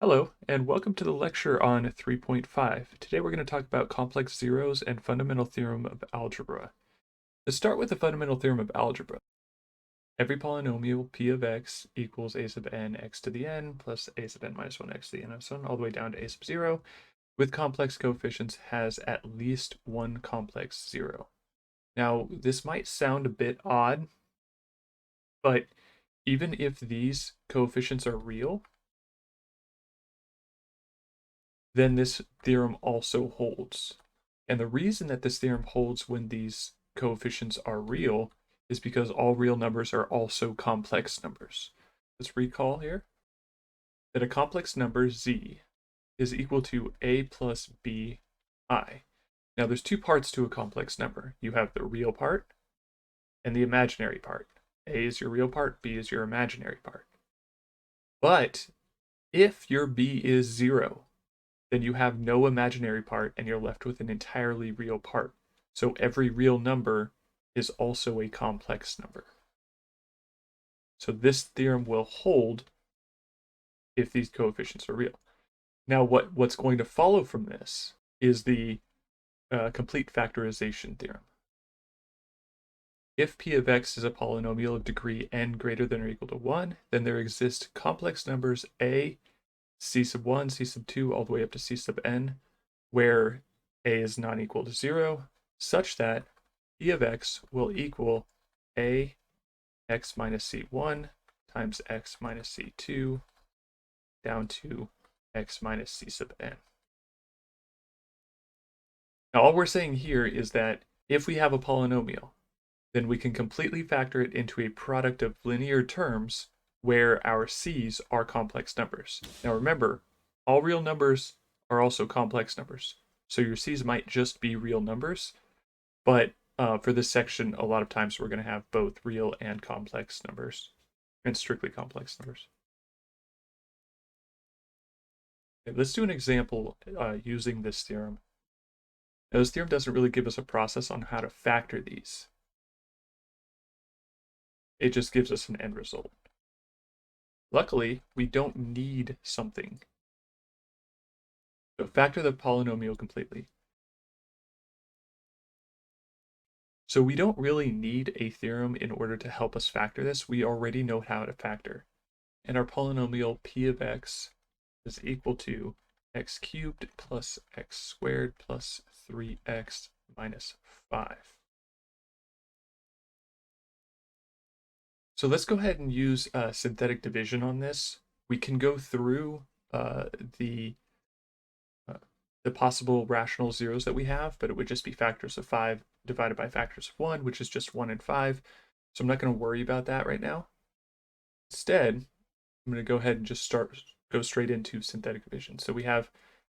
Hello, and welcome to the lecture on 3.5. Today we're going to talk about complex zeros and fundamental theorem of algebra. Let's start with the fundamental theorem of algebra. Every polynomial p of x equals a sub n x to the n plus a sub n minus 1 x to the n and so on all the way down to a sub 0 with complex coefficients has at least one complex zero. Now, this might sound a bit odd, but even if these coefficients are real, then this theorem also holds. And the reason that this theorem holds when these coefficients are real is because all real numbers are also complex numbers. Let's recall here that a complex number z is equal to a plus b I. Now there's two parts to a complex number. You have the real part and the imaginary part. A is your real part, b is your imaginary part. But if your b is 0, then you have no imaginary part and you're left with an entirely real part. So every real number is also a complex number. So this theorem will hold if these coefficients are real. Now what's going to follow from this is the complete factorization theorem. If p of x is a polynomial of degree n greater than or equal to 1, then there exist complex numbers a, c sub 1, c sub 2, all the way up to c sub n, where a is not equal to 0, such that p of x will equal a x minus c1 times x minus c2 down to x minus c sub n. Now all we're saying here is that if we have a polynomial, then we can completely factor it into a product of linear terms where our c's are complex numbers. Now remember, all real numbers are also complex numbers. So your c's might just be real numbers, but for this section, a lot of times we're going to have both real and complex numbers, and strictly complex numbers. Okay, let's do an example using this theorem. Now, this theorem doesn't really give us a process on how to factor these. It just gives us an end result. Luckily, we don't need something. So factor the polynomial completely. So we don't really need a theorem in order to help us factor this. We already know how to factor. And our polynomial p of x is equal to x cubed plus x squared plus 3x minus 5. So let's go ahead and use synthetic division on this. We can go through the possible rational zeros that we have, but it would just be factors of 5 divided by factors of 1, which is just 1 and 5. So I'm not going to worry about that right now. Instead, I'm going to go ahead and just go straight into synthetic division. So we have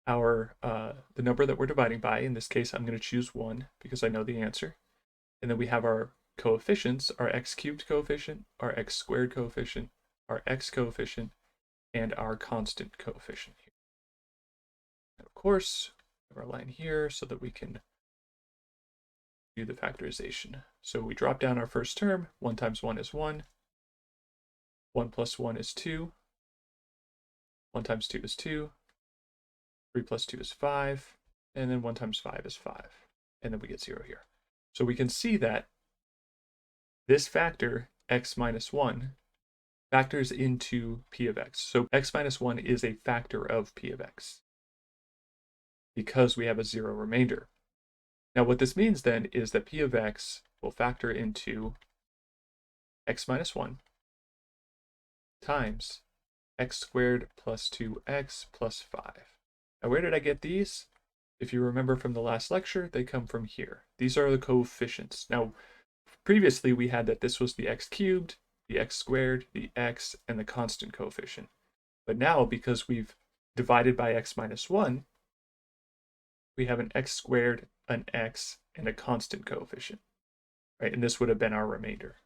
our the number that we're dividing by. In this case, I'm going to choose 1 because I know the answer. And then we have our coefficients, our x cubed coefficient, our x squared coefficient, our x coefficient, and our constant coefficient here. And of course, we have our line here so that we can do the factorization. So we drop down our first term. 1 times 1 is 1. 1 plus 1 is 2. 1 times 2 is 2. 3 plus 2 is 5. And then 1 times 5 is 5. And then we get 0 here. So we can see that this factor, x minus 1, factors into p of x. So x minus 1 is a factor of p of x because we have a 0 remainder. Now what this means then is that p of x will factor into x minus 1 times x squared plus 2x plus 5. Now where did I get these? If you remember from the last lecture, they come from here. These are the coefficients. Now, previously we had that this was the x cubed, the x squared, the x, and the constant coefficient. But now, because we've divided by x minus 1, we have an x squared, an x, and a constant coefficient, right? And this would have been our remainder.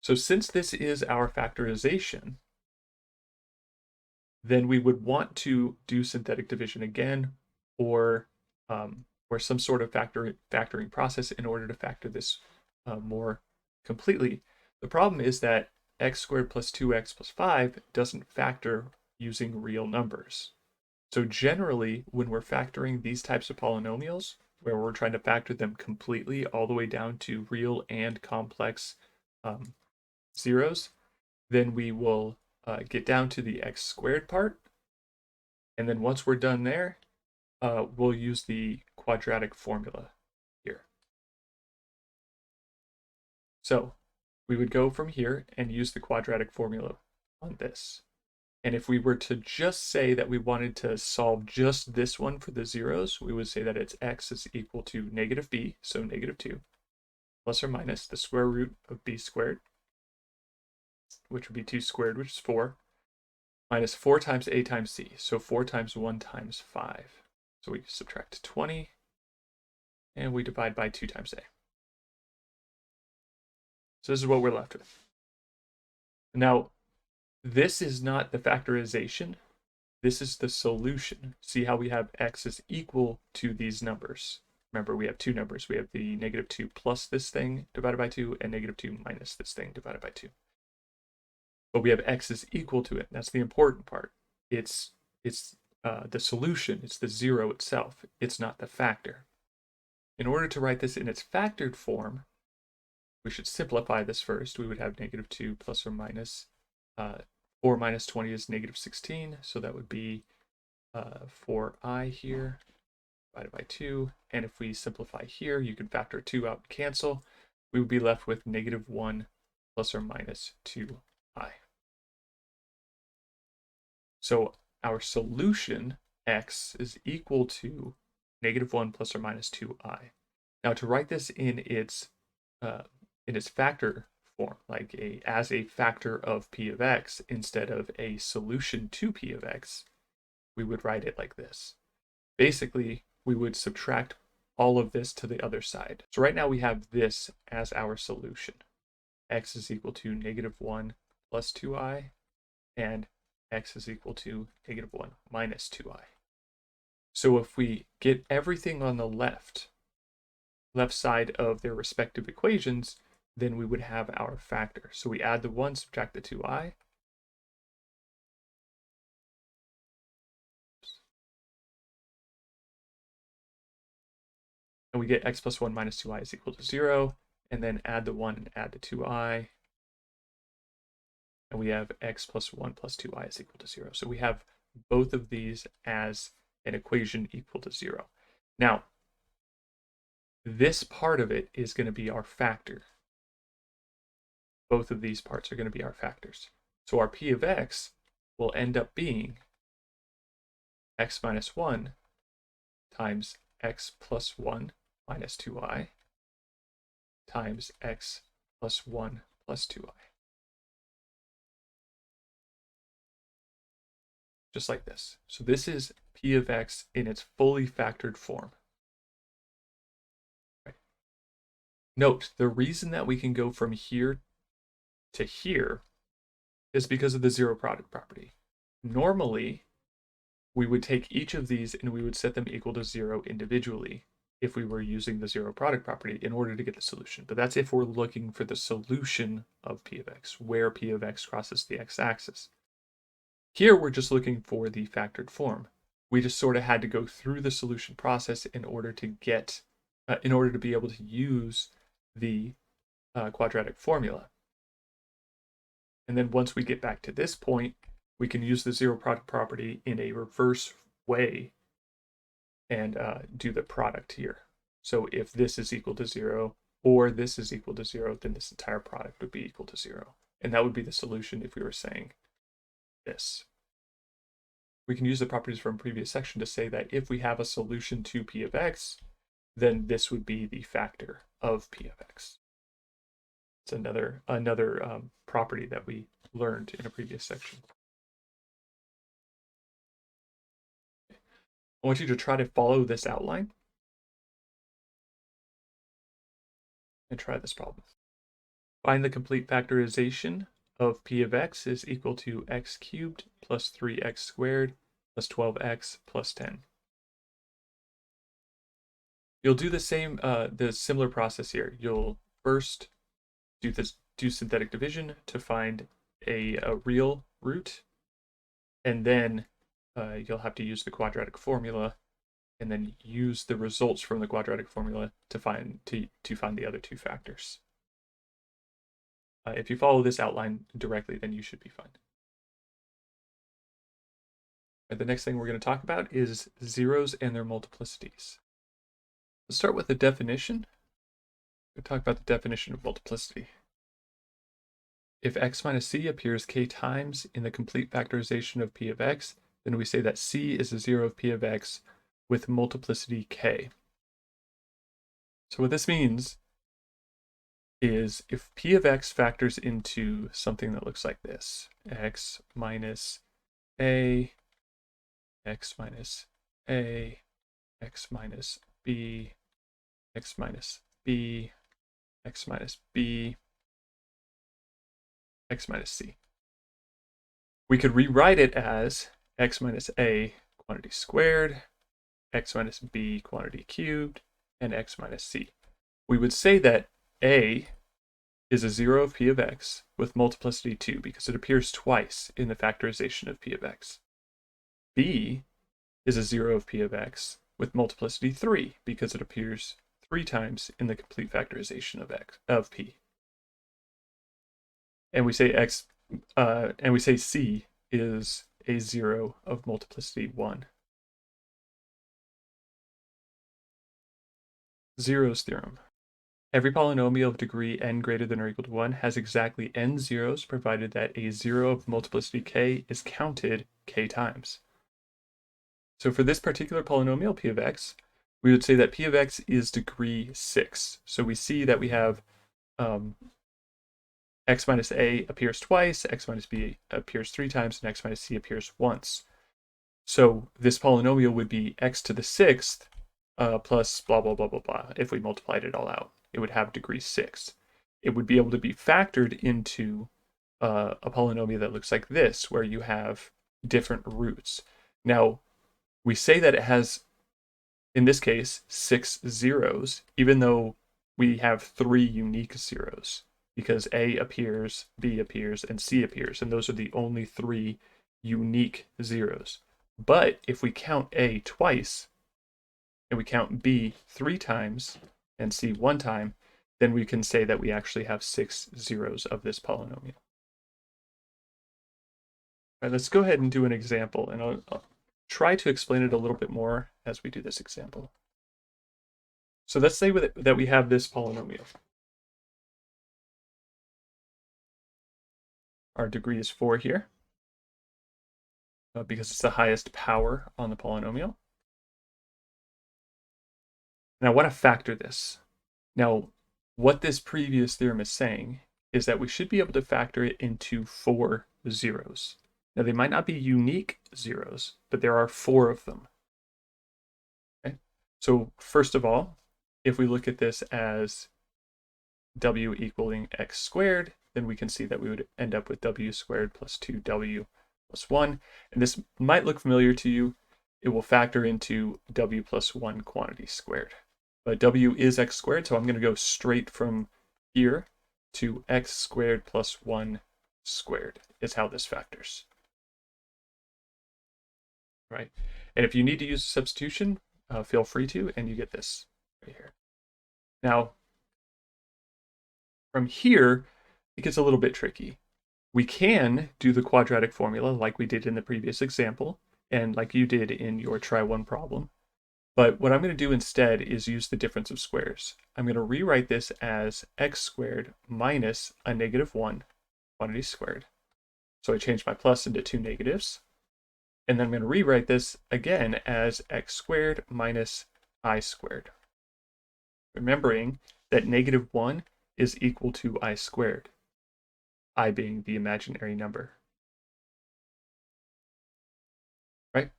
So since this is our factorization, then we would want to do synthetic division again, or some sort of factoring process in order to factor this more completely. The problem is that x squared plus 2x plus 5 doesn't factor using real numbers. So generally, when we're factoring these types of polynomials, where we're trying to factor them completely all the way down to real and complex zeros, then we will get down to the x squared part. And then once we're done there, we'll use the quadratic formula here. So we would go from here and use the quadratic formula on this. And if we were to just say that we wanted to solve just this one for the zeros, we would say that its x is equal to negative b, so negative 2, plus or minus the square root of b squared, which would be 2 squared, which is 4, minus 4 times a times c, so 4 times 1 times 5. So we subtract 20, and we divide by 2 times a. So this is what we're left with. Now, this is not the factorization. This is the solution. See how we have x is equal to these numbers. Remember, we have two numbers. We have the negative 2 plus this thing divided by 2 and negative 2 minus this thing divided by 2. But we have x is equal to it. That's the important part. It's the solution. It's the zero itself. It's not the factor. In order to write this in its factored form, we should simplify this first. We would have negative 2 plus or minus 4 minus 20 is negative 16. So that would be 4i here divided by 2. And if we simplify here, you can factor 2 out and cancel. We would be left with negative 1 plus or minus 2i. So our solution, x, is equal to negative 1 plus or minus 2i. Now to write this in its factor form, like as a factor of p of x instead of a solution to p of x, we would write it like this. Basically, we would subtract all of this to the other side. So right now we have this as our solution. X is equal to negative 1 plus 2i, and x is equal to negative 1 minus 2i. So if we get everything on the left side of their respective equations, then we would have our factor. So we add the 1, subtract the 2i. And we get x plus 1 minus 2i is equal to 0. And then add the 1 and add the 2i. And we have x plus 1 plus 2i is equal to 0. So we have both of these as an equation equal to 0. Now, this part of it is going to be our factor. Both of these parts are going to be our factors. So our p of x will end up being x minus 1 times x plus 1 minus 2i times x plus 1 plus 2i. Just like this. So this is p of x in its fully factored form. Right. Note, the reason that we can go from here to here is because of the zero product property. Normally, we would take each of these and we would set them equal to 0 individually if we were using the zero product property in order to get the solution. But that's if we're looking for the solution of p of x, where p of x crosses the x-axis. Here, we're just looking for the factored form. We just sort of had to go through the solution process in order to get, in order to be able to use the quadratic formula. And then once we get back to this point, we can use the zero product property in a reverse way and do the product here. So if this is equal to 0 or this is equal to 0, then this entire product would be equal to 0. And that would be the solution if we were saying this. We can use the properties from previous section to say that if we have a solution to p of x, then this would be the factor of p of x. It's another property that we learned in a previous section. I want you to try to follow this outline and try this problem. Find the complete factorization of p of x is equal to x cubed plus 3x squared plus 12x plus 10. You'll do the similar process here. You'll first do synthetic division to find a real root, and then you'll have to use the quadratic formula, and then use the results from the quadratic formula to find the other two factors. If you follow this outline directly, then you should be fine. And the next thing we're going to talk about is zeros and their multiplicities. Let's start with the definition. We'll talk about the definition of multiplicity. If x minus c appears k times in the complete factorization of p of x, then we say that c is a zero of p of x with multiplicity k. So what this means is if p of x factors into something that looks like this, x minus a, x minus a, x minus b, x minus b, x minus b, x minus c. We could rewrite it as x minus a quantity squared, x minus b quantity cubed, and x minus c. We would say that a is a zero of p of x with multiplicity 2 because it appears twice in the factorization of p of x. B is a zero of p of x with multiplicity 3 because it appears 3 times in the complete factorization of p. And we say c is a zero of multiplicity 1. Zeros theorem. Every polynomial of degree n greater than or equal to 1 has exactly n zeros, provided that a zero of multiplicity k is counted k times. So for this particular polynomial, p of x, we would say that p of x is degree 6. So we see that we have x minus a appears twice, x minus b appears 3 times, and x minus c appears once. So this polynomial would be x to the 6th plus blah, blah, blah, blah, blah. If we multiplied it all out, it would have degree 6. It would be able to be factored into a polynomial that looks like this, where you have different roots. Now, we say that it has, in this case, 6 zeros, even though we have 3 unique zeros, because A appears, B appears, and C appears, and those are the only 3 unique zeros. But if we count A twice, and we count B 3 times, and C 1 time, then we can say that we actually have 6 zeros of this polynomial. All right, let's go ahead and do an example, and I'll try to explain it a little bit more as we do this example. So let's say that we have this polynomial. Our degree is 4 here, because it's the highest power on the polynomial. And I want to factor this. Now, what this previous theorem is saying is that we should be able to factor it into 4 zeros. Now, they might not be unique zeros, but there are 4 of them. Okay? So first of all, if we look at this as w equaling x squared, then we can see that we would end up with w squared plus 2w plus 1. And this might look familiar to you. It will factor into w plus 1 quantity squared. But w is x squared, so I'm going to go straight from here to x squared plus 1 squared is how this factors. Right? And if you need to use a substitution, feel free to, and you get this right here. Now, from here, it gets a little bit tricky. We can do the quadratic formula like we did in the previous example, and like you did in your try one problem. But what I'm going to do instead is use the difference of squares. I'm going to rewrite this as x squared minus a negative 1 quantity squared. So I change my plus into 2 negatives. And then I'm going to rewrite this again as x squared minus I squared. Remembering that negative 1 is equal to I squared, I being the imaginary number. Right?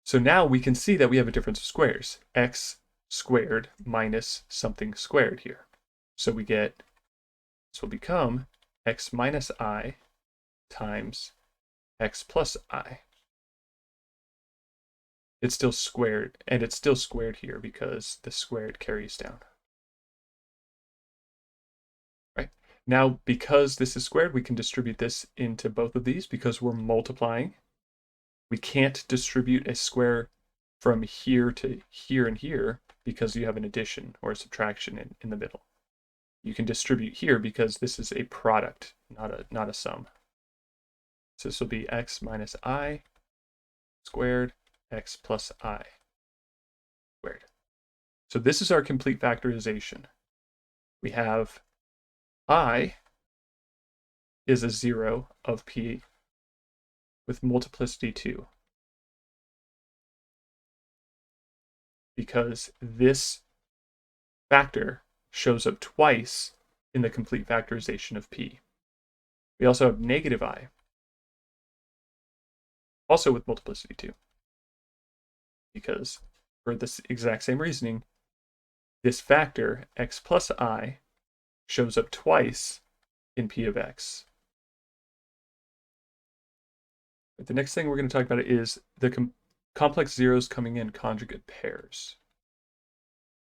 So now we can see that we have a difference of squares. X squared minus something squared here. So we get, this will become x minus I times x plus I. It's still squared, and it's still squared here because the squared carries down. Right? Now, because this is squared, we can distribute this into both of these because we're multiplying. We can't distribute a square from here to here and here because you have an addition or a subtraction in the middle. You can distribute here because this is a product, not a sum. So this will be x minus I squared, x plus I squared. So this is our complete factorization. We have I is a 0 of P with multiplicity 2. Because this factor shows up twice in the complete factorization of P. We also have negative I, also with multiplicity 2. Because for this exact same reasoning, this factor, x plus I, shows up twice in P of x. The next thing we're going to talk about is the complex zeros coming in conjugate pairs.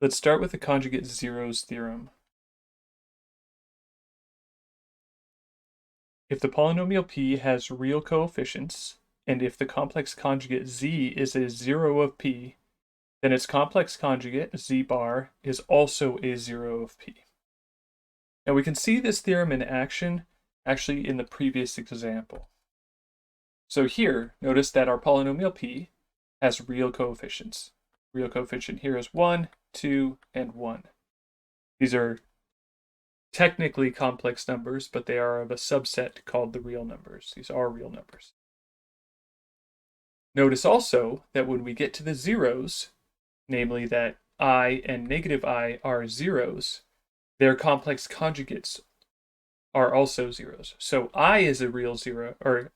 Let's start with the conjugate zeros theorem. If the polynomial P has real coefficients, and if the complex conjugate z is a 0 of P, then its complex conjugate, z bar, is also a 0 of P. Now we can see this theorem in action actually in the previous example. So here, notice that our polynomial P has real coefficients. Real coefficient here is 1, 2, and 1. These are technically complex numbers, but they are of a subset called the real numbers. These are real numbers. Notice also that when we get to the zeros, namely that I and negative I are zeros, their complex conjugates are also zeros. So I is a real zero, or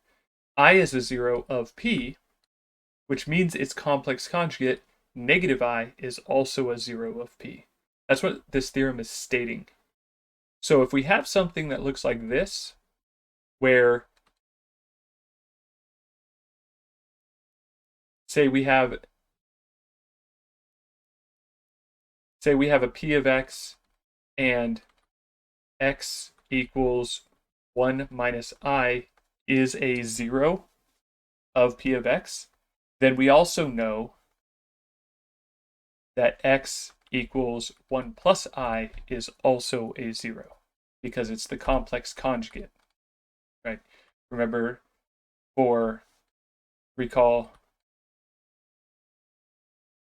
I is a 0 of P, which means its complex conjugate, negative I, is also a 0 of P. That's what this theorem is stating. So if we have something that looks like this, where, say we have a P of x and x equals 1 minus I is a 0 of P of x, then we also know that x equals 1 plus I is also a 0 because it's the complex conjugate, right? Remember, recall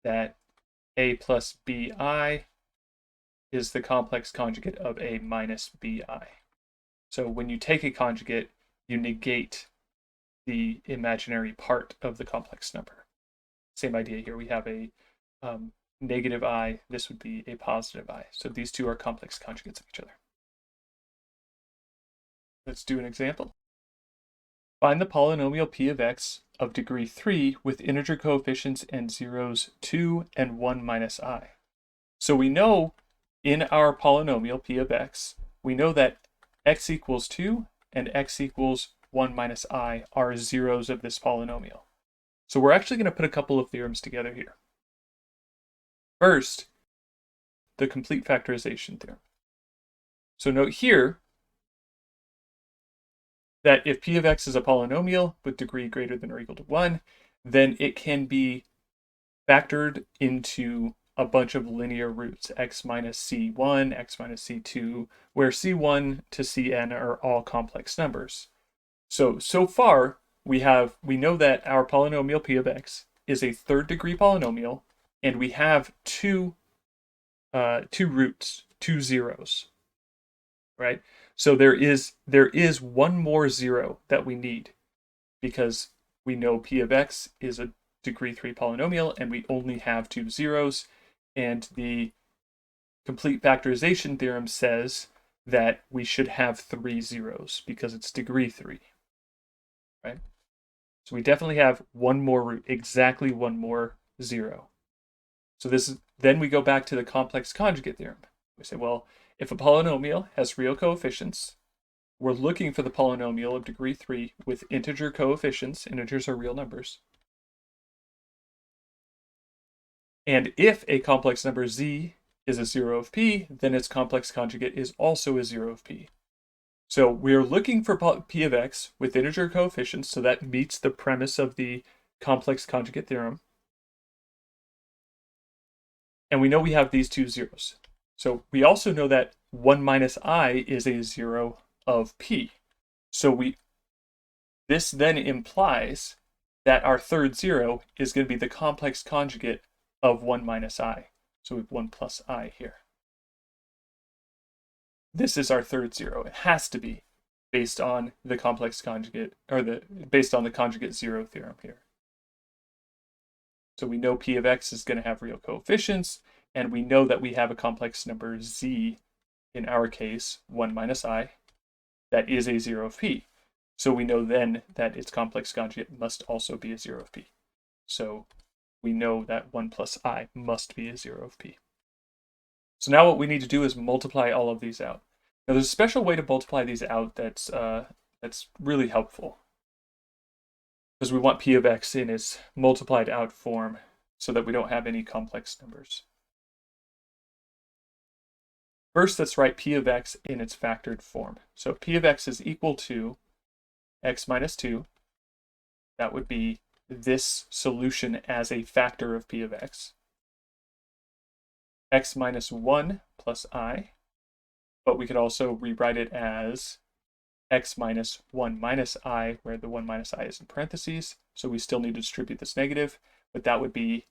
that a plus bi is the complex conjugate of a minus bi. So when you take a conjugate, you negate the imaginary part of the complex number. Same idea here. We have a negative I. This would be a positive I. So these two are complex conjugates of each other. Let's do an example. Find the polynomial P of x of degree 3 with integer coefficients and zeros 2 and 1 minus I. So we know in our polynomial P of x, we know that x equals 2 and x equals 1 minus I are zeros of this polynomial. So we're actually going to put a couple of theorems together here. First, the complete factorization theorem. So note here that if P of x is a polynomial with degree greater than or equal to 1, then it can be factored into a bunch of linear roots, x minus c1, x minus c2, where c1 to cn are all complex numbers. So far, we know that our polynomial P of x is a third degree polynomial, and we have two roots, two zeros, right? So there is one more zero that we need because we know P of x is a degree 3 polynomial and we only have two zeros, and the complete factorization theorem says that we should have 3 zeros because it's degree 3, right? So we definitely have one more root, exactly one more zero. So then we go back to the complex conjugate theorem. We say, well, if a polynomial has real coefficients, we're looking for the polynomial of degree 3 with integer coefficients. Integers are real numbers. And if a complex number z is a 0 of P, then its complex conjugate is also a 0 of P. So we're looking for p of x with integer coefficients, so that meets the premise of the complex conjugate theorem. And we know we have these two zeros. So we also know that 1 minus I is a zero of p. So this then implies that our third zero is going to be the complex conjugate of 1 minus I. So we have 1 plus I here. This is our third zero. It has to be based on the complex conjugate, or based on the conjugate zero theorem here. So we know p of x is going to have real coefficients, and we know that we have a complex number z, in our case, 1 minus I, that is a zero of p. So we know then that its complex conjugate must also be a zero of p. So we know that 1 plus I must be a zero of p. So now what we need to do is multiply all of these out. Now there's a special way to multiply these out that's really helpful, because we want p of x in its multiplied out form so that we don't have any complex numbers. First, let's write p of x in its factored form. So p of x is equal to x minus 2. That would be this solution as a factor of p of x. X minus 1 plus I, but we could also rewrite it as x minus 1 minus I, where the 1 minus I is in parentheses, so we still need to distribute this negative, but that would be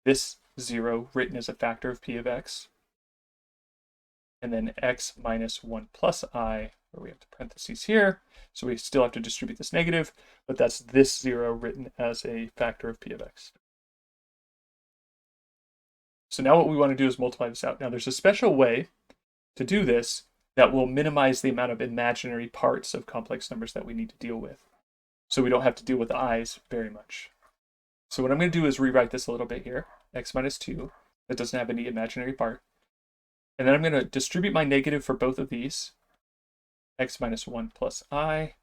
this 0 written as a factor of p of x, and then x minus 1 plus I, where we have the parentheses here, so we still have to distribute this negative, but that's this 0 written as a factor of p of x. So now what we want to do is multiply this out. Now there's a special way to do this that will minimize the amount of imaginary parts of complex numbers that we need to deal with, so we don't have to deal with i's very much. So what I'm going to do is rewrite this a little bit here, x minus 2, that doesn't have any imaginary part. And then I'm going to distribute my negative for both of these, x minus 1 plus I,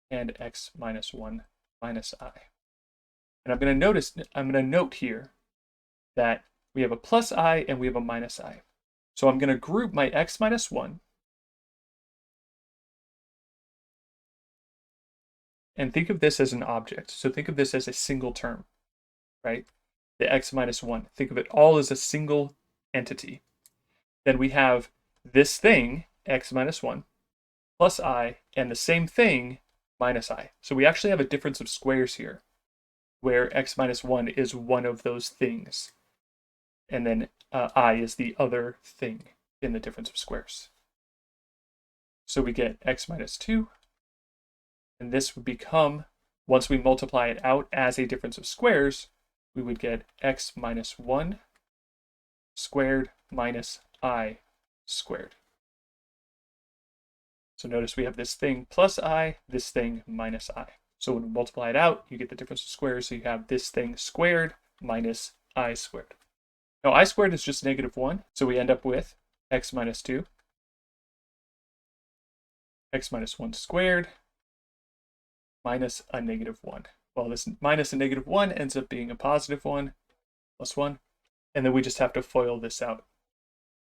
and x minus 1 minus I. And I'm going to note here that we have a plus I and we have a minus I. So I'm going to group my x minus 1 and think of this as an object. So think of this as a single term, right? The x minus 1. Think of it all as a single entity. Then we have this thing, x minus 1, plus I, and the same thing, minus I. So we actually have a difference of squares here, where x minus 1 is one of those things, and then I is the other thing in the difference of squares. So we get x minus 2, and this would become, once we multiply it out as a difference of squares, we would get x minus 1 squared minus I squared. So notice we have this thing plus I, this thing minus I. So when we multiply it out, you get the difference of squares, so you have this thing squared minus I squared. Now I squared is just negative 1, so we end up with x minus 2, x minus 1 squared, minus a negative 1. Well, this minus a negative 1 ends up being a positive 1, plus 1, and then we just have to FOIL this out,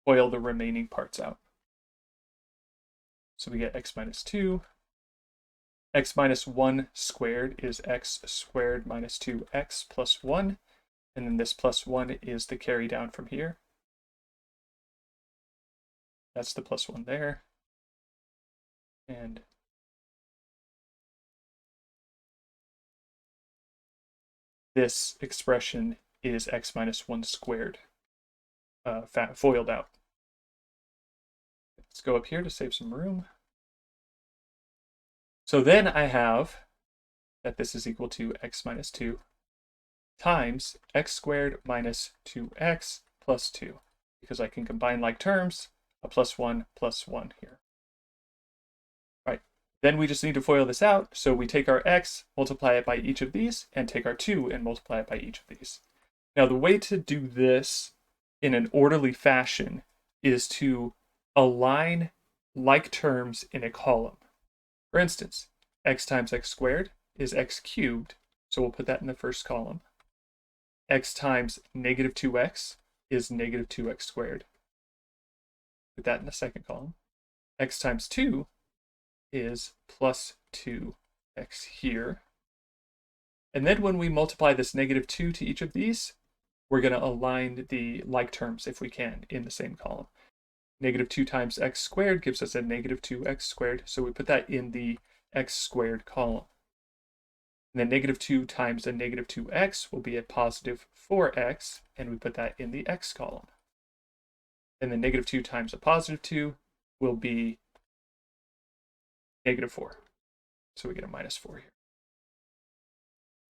FOIL the remaining parts out. So we get x minus 2, x minus 1 squared is x squared minus 2x plus 1, and then this plus 1 is the carry down from here. That's the plus 1 there. And this expression is x minus 1 squared, FOILed out. Let's go up here to save some room. So then I have that this is equal to x minus 2 times x squared minus 2x plus 2, because I can combine like terms, a plus 1 here. Right. Then we just need to FOIL this out, so we take our x, multiply it by each of these, and take our 2 and multiply it by each of these. Now the way to do this in an orderly fashion is to align like terms in a column. For instance, x times x squared is x cubed, so we'll put that in the first column. X times negative 2x is negative 2x squared. Put that in the second column. x times 2 is plus 2x here. And then when we multiply this negative 2 to each of these, we're going to align the like terms, if we can, in the same column. Negative 2 times x squared gives us a negative 2x squared, so we put that in the x squared column. And then negative 2 times a negative 2x will be a positive 4x, and we put that in the x column. And then negative 2 times a positive 2 will be negative 4. So we get a minus 4 here.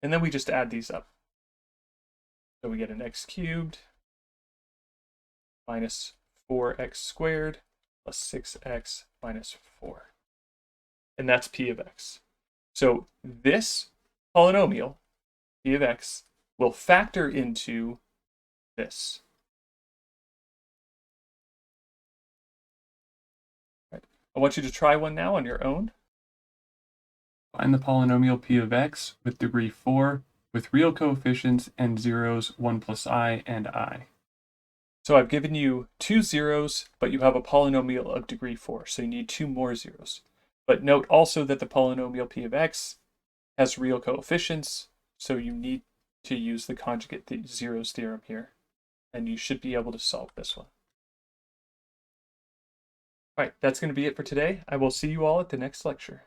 And then we just add these up. So we get an x cubed minus 4x squared plus 6x minus 4. And that's p of x. So this polynomial, p of x, will factor into this. Right. I want you to try one now on your own. Find the polynomial p of x with degree 4 with real coefficients and zeros 1 plus I and I. So I've given you 2 zeros, but you have a polynomial of degree 4, so you need 2 more zeros. But note also that the polynomial p of x has real coefficients, so you need to use the conjugate zeros theorem here, and you should be able to solve this one. All right, that's going to be it for today. I will see you all at the next lecture.